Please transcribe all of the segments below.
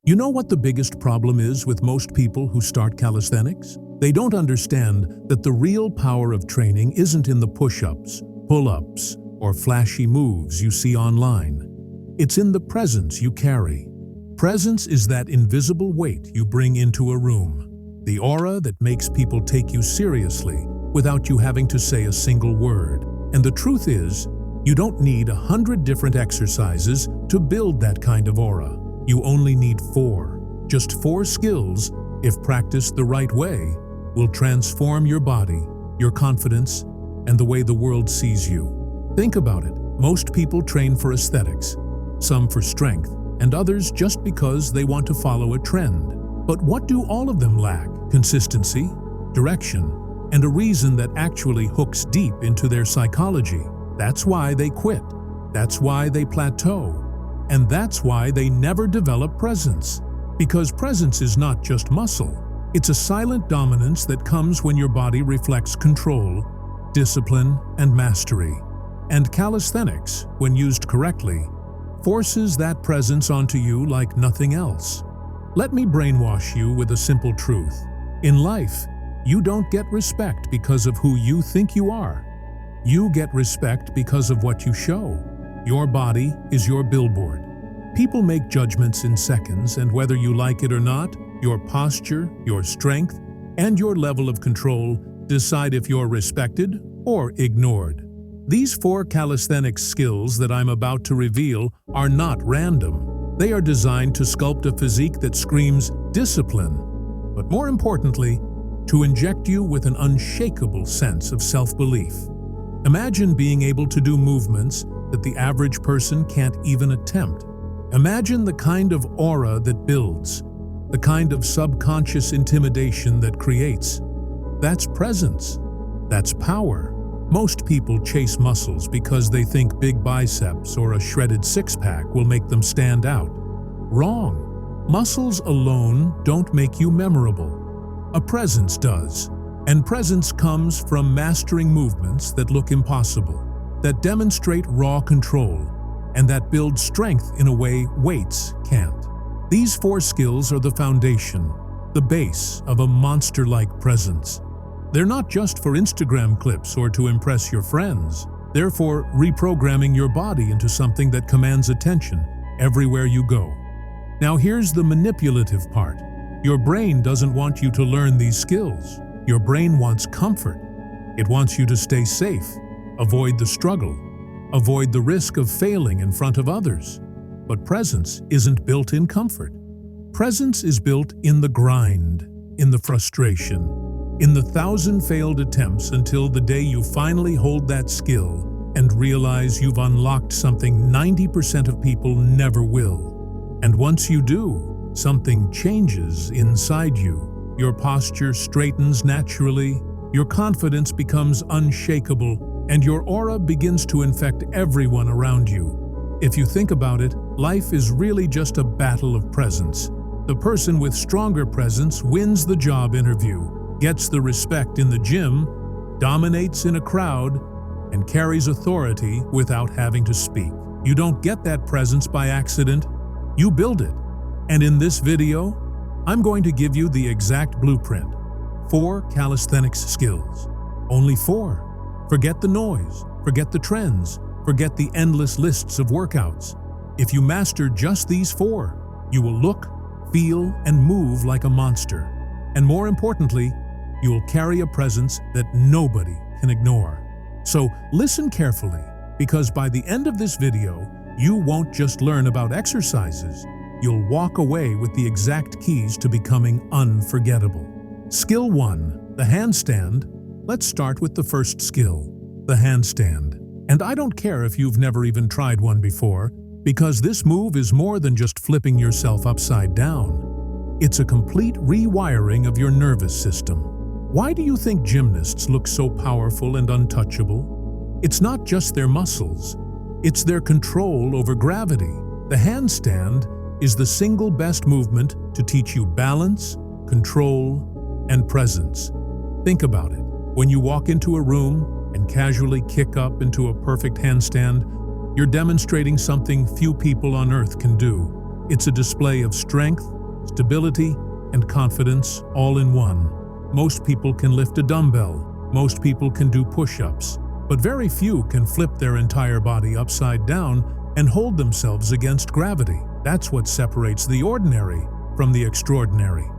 You know what the biggest problem is with most people who start calisthenics? They don't understand that the real power of training isn't in the push-ups, pull-ups, or flashy moves you see online. It's in the presence you carry. Presence is that invisible weight you bring into a room, the aura that makes people take you seriously without you having to say a single word. And the truth is, you don't need 100 different exercises to build that kind of aura. You only need 4. Just 4 skills, if practiced the right way, will transform your body, your confidence, and the way the world sees you. Think about it. Most people train for aesthetics, some for strength, and others just because they want to follow a trend. But what do all of them lack? Consistency, direction, and a reason that actually hooks deep into their psychology. That's why they quit. That's why they plateau. And that's why they never develop presence. Because presence is not just muscle. It's a silent dominance that comes when your body reflects control, discipline, and mastery. And calisthenics, when used correctly, forces that presence onto you like nothing else. Let me brainwash you with a simple truth. In life, you don't get respect because of who you think you are. You get respect because of what you show. Your body is your billboard. People make judgments in seconds, and whether you like it or not, your posture, your strength, and your level of control decide if you're respected or ignored. These 4 calisthenics skills that I'm about to reveal are not random. They are designed to sculpt a physique that screams discipline, but more importantly, to inject you with an unshakable sense of self-belief. Imagine being able to do movements that the average person can't even attempt. Imagine the kind of aura that builds, the kind of subconscious intimidation that creates. That's presence. That's power. Most people chase muscles because they think big biceps or a shredded six-pack will make them stand out. Wrong. Muscles alone don't make you memorable. A presence does. And presence comes from mastering movements that look impossible, that demonstrate raw control, and that build strength in a way weights can't. These 4 skills are the foundation, the base of a monster-like presence. They're not just for Instagram clips or to impress your friends. They're for reprogramming your body into something that commands attention everywhere you go. Now here's the manipulative part. Your brain doesn't want you to learn these skills. Your brain wants comfort. It wants you to stay safe, avoid the struggle, avoid the risk of failing in front of others. But presence isn't built in comfort. Presence is built in the grind, in the frustration, in the 1,000 failed attempts until the day you finally hold that skill and realize you've unlocked something 90% of people never will. And once you do, something changes inside you. Your posture straightens naturally, your confidence becomes unshakable, and your aura begins to infect everyone around you. If you think about it, life is really just a battle of presence. The person with stronger presence wins the job interview, gets the respect in the gym, dominates in a crowd, and carries authority without having to speak. You don't get that presence by accident, you build it. And in this video, I'm going to give you the exact blueprint. 4 calisthenics skills. Only 4. Forget the noise, forget the trends, forget the endless lists of workouts. If you master just these 4, you will look, feel, and move like a monster. And more importantly, you will carry a presence that nobody can ignore. So listen carefully, because by the end of this video, you won't just learn about exercises. You'll walk away with the exact keys to becoming unforgettable. Skill 1, the handstand. Let's start with the first skill, the handstand. And I don't care if you've never even tried one before, because this move is more than just flipping yourself upside down. It's a complete rewiring of your nervous system. Why do you think gymnasts look so powerful and untouchable? It's not just their muscles, it's their control over gravity. The handstand is the single best movement to teach you balance, control, and presence. Think about it. When you walk into a room and casually kick up into a perfect handstand, you're demonstrating something few people on earth can do. It's a display of strength, stability, and confidence all in one. Most people can lift a dumbbell. Most people can do push-ups. But very few can flip their entire body upside down and hold themselves against gravity. That's what separates the ordinary from the extraordinary.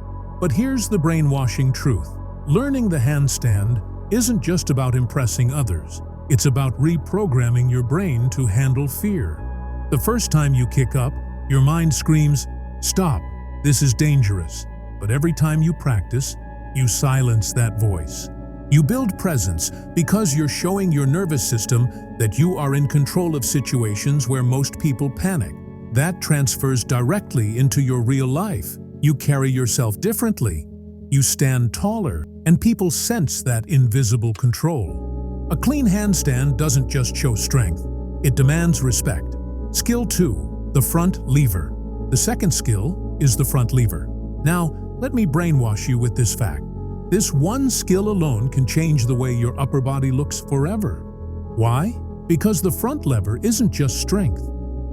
But here's the brainwashing truth. Learning the handstand isn't just about impressing others. It's about reprogramming your brain to handle fear. The first time you kick up, your mind screams, "Stop, this is dangerous." But every time you practice, you silence that voice. You build presence because you're showing your nervous system that you are in control of situations where most people panic. That transfers directly into your real life. You carry yourself differently. You stand taller, and people sense that invisible control. A clean handstand doesn't just show strength. It demands respect. Skill 2, the front lever. The second skill is the front lever. Now, let me brainwash you with this fact. This one skill alone can change the way your upper body looks forever. Why? Because the front lever isn't just strength.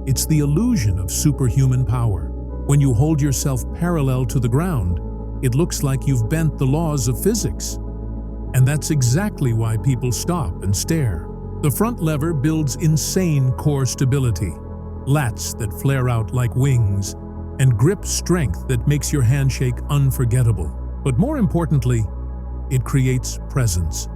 It's the illusion of superhuman power. When you hold yourself parallel to the ground, it looks like you've bent the laws of physics. And that's exactly why people stop and stare. The front lever builds insane core stability, lats that flare out like wings, and grip strength that makes your handshake unforgettable. But more importantly, it creates presence.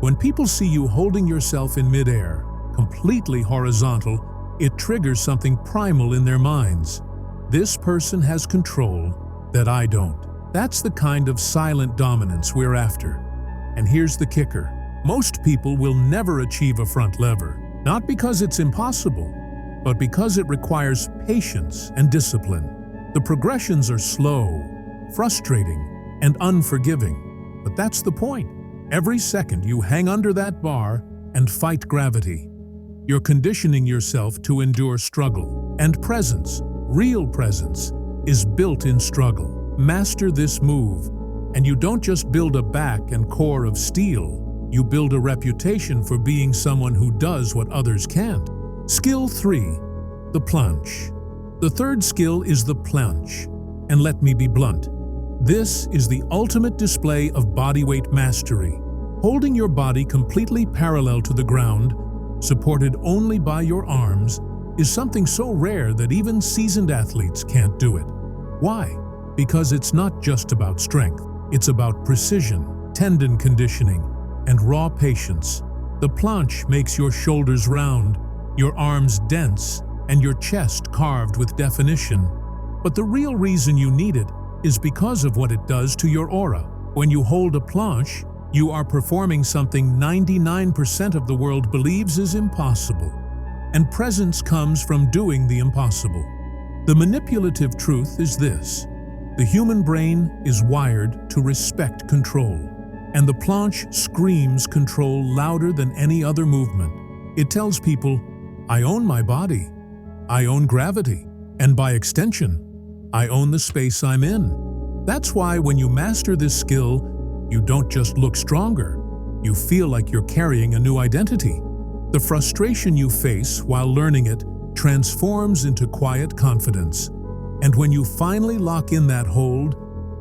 When people see you holding yourself in midair, completely horizontal, it triggers something primal in their minds. This person has control that I don't. That's the kind of silent dominance we're after. And here's the kicker. Most people will never achieve a front lever, not because it's impossible, but because it requires patience and discipline. The progressions are slow, frustrating, and unforgiving. But that's the point. Every second you hang under that bar and fight gravity, you're conditioning yourself to endure struggle. And presence, real presence, is built in struggle. Master this move, and you don't just build a back and core of steel, you build a reputation for being someone who does what others can't. Skill 3, the plunge. The third skill is the plunge. And let me be blunt. This is the ultimate display of bodyweight mastery. Holding your body completely parallel to the ground, supported only by your arms, is something so rare that even seasoned athletes can't do it. Why? Because it's not just about strength. It's about precision, tendon conditioning, and raw patience. The planche makes your shoulders round, your arms dense, and your chest carved with definition. But the real reason you need it is because of what it does to your aura. When you hold a planche, you are performing something 99% of the world believes is impossible. And presence comes from doing the impossible. The manipulative truth is this. The human brain is wired to respect control, and the planche screams control louder than any other movement. It tells people, I own my body, I own gravity, and by extension, I own the space I'm in. That's why when you master this skill, you don't just look stronger, you feel like you're carrying a new identity. The frustration you face while learning it transforms into quiet confidence. And when you finally lock in that hold,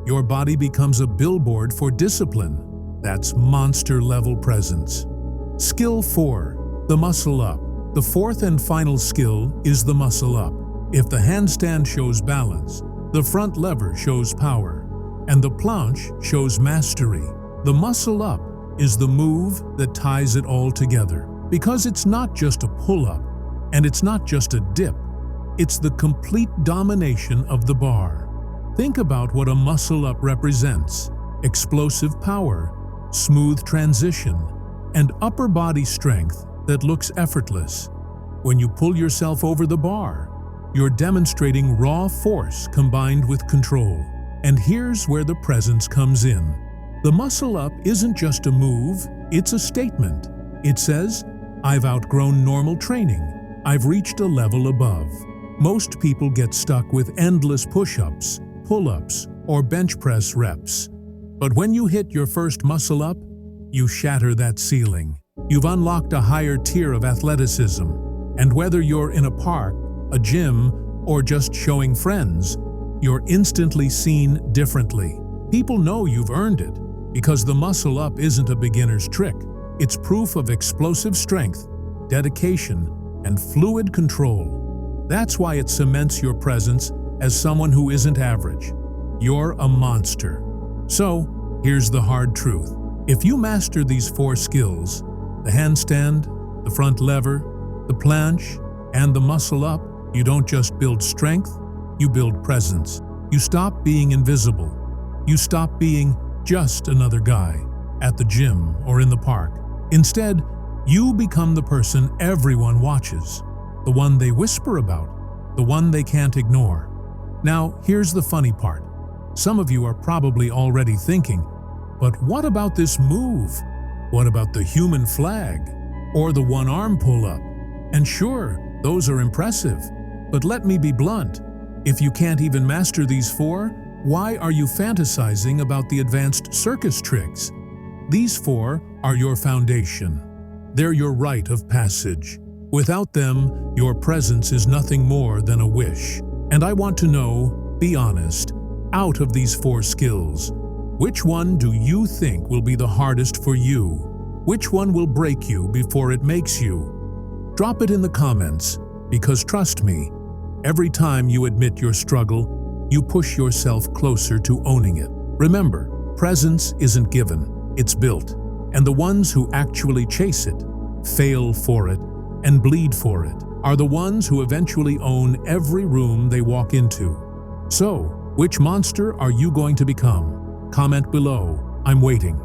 your body becomes a billboard for discipline. That's monster-level presence. Skill 4, the muscle up. The fourth and final skill is the muscle up. If the handstand shows balance, the front lever shows power, and the planche shows mastery, the muscle up is the move that ties it all together. Because it's not just a pull-up, and it's not just a dip, it's the complete domination of the bar. Think about what a muscle-up represents: explosive power, smooth transition, and upper body strength that looks effortless. When you pull yourself over the bar, you're demonstrating raw force combined with control. And here's where the presence comes in. The muscle-up isn't just a move, it's a statement. It says, I've outgrown normal training. I've reached a level above. Most people get stuck with endless push-ups, pull-ups, or bench press reps. But when you hit your first muscle-up, you shatter that ceiling. You've unlocked a higher tier of athleticism. And whether you're in a park, a gym, or just showing friends, you're instantly seen differently. People know you've earned it because the muscle up isn't a beginner's trick. It's proof of explosive strength, dedication, and fluid control. That's why it cements your presence as someone who isn't average. You're a monster. So, here's the hard truth. If you master these 4 skills, the handstand, the front lever, the planche, and the muscle up, you don't just build strength, you build presence. You stop being invisible. You stop being just another guy at the gym or in the park. Instead, you become the person everyone watches, the one they whisper about, the one they can't ignore. Now, here's the funny part. Some of you are probably already thinking, but what about this move? What about the human flag? Or the one-arm pull-up? And sure, those are impressive. But let me be blunt. If you can't even master these 4, why are you fantasizing about the advanced circus tricks? These 4 are your foundation. They're your rite of passage. Without them, your presence is nothing more than a wish. And I want to know, be honest, out of these 4 skills, which one do you think will be the hardest for you? Which one will break you before it makes you? Drop it in the comments, because trust me, every time you admit your struggle, you push yourself closer to owning it. Remember, presence isn't given, it's built. And the ones who actually chase it, fail for it, and bleed for it are the ones who eventually own every room they walk into. So, which monster are you going to become? Comment below. I'm waiting.